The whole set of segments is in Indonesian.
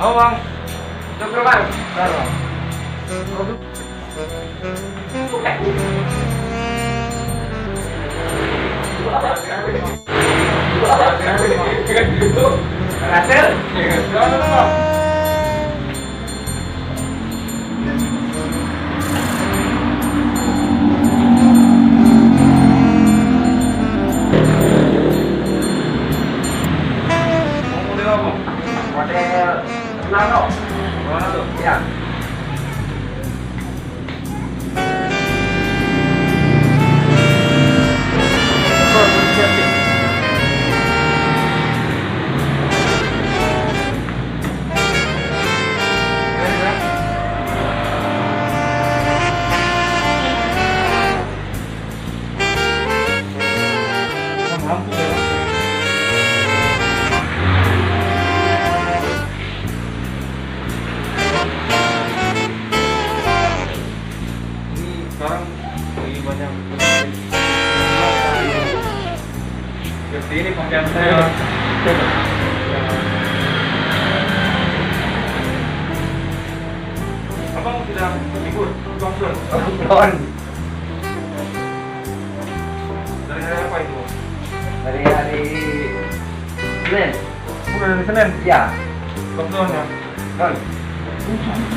Oh bang, Syukur bang. taruh. Berhasil. Model apa? Model Ronaldo. Mana tuh? Ya. Lampu ya. Ini sekarang lagi banyak seperti ini pakaian saya. Abang tidak libur sponsor Pohon. dari hari apa itu? Dari hari Senin. Bukan dari Senin. Ya. Lockdownnya. Kon.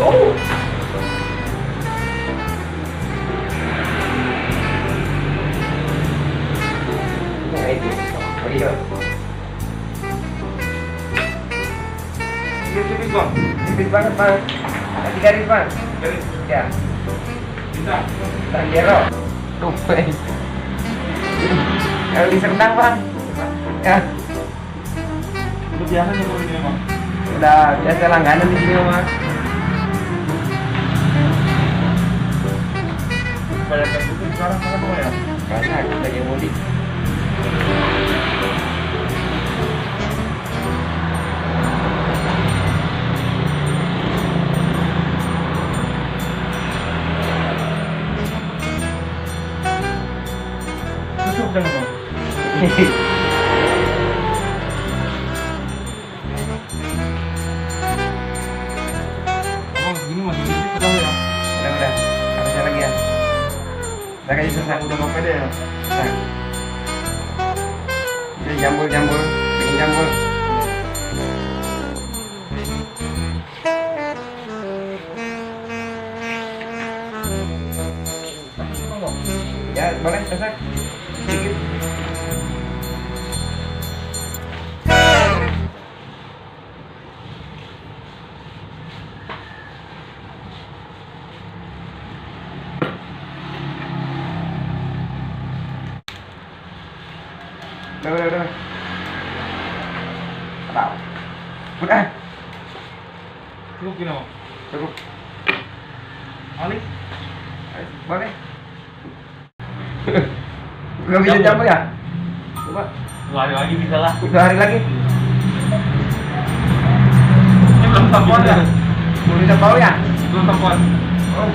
Oh. Nah, itu. Oh iya. Dia tipis bang. Tipis banget bang. Kasih garis bang. Dari Ya. bintang. Tanjero. Tupai. Kalau di Serdang bang. Ya. Udah biasa nyebur ini bang. Udah biasa langganan di sini bang. Banyak yang butuh sekarang sangat apa ya? Banyak lagi mudik. Tutup jangan bang. Bang segini masih dikit sudah ya. Udah. Harusnya lagi ya. Udah kayak susah. Udah mau pede ya. Nah. Ini jambul. Pengen jambul. Ya boleh selesai. Sedikit. Udah. Tahu. Udah. Cukup gini bang. Cukup. Alik. Boleh. Gak bisa jambul ya? Coba. 2 hari lagi bisa lah. 2 hari lagi. Ini belum tampuan ya? Mau bisa bau ya? Belum tampuan. Oh.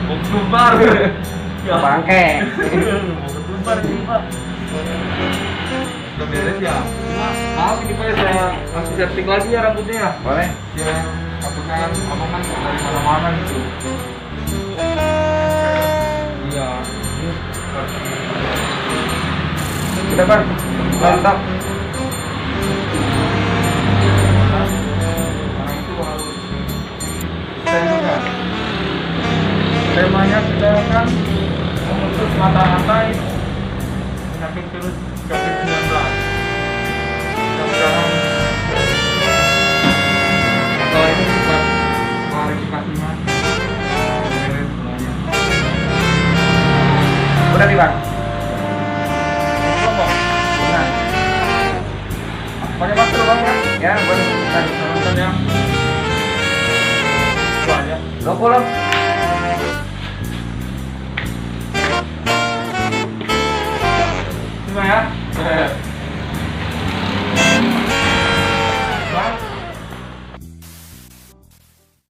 Mau ketumbar. Bangke. Mau ketumbar ini pak. Udah beres ya. Cuma maaf ini pak saya masih setting lagi ya rambutnya ya. Boleh. Ya aku kan abang kan dari mana-mana gitu. Iya. Udah bang. Mantap. Orang itu harus temanya. Temanya kita kan memutus mata-rantai penyakit virus COVID-19. Dan sekarang masalah ini kita klarifikasinya beres semuanya. Udah nih bang. Belum bang? Udah. Pakai masker bang ya? Ya boleh. Nonton ya. Itu aja. 20. Terima ya.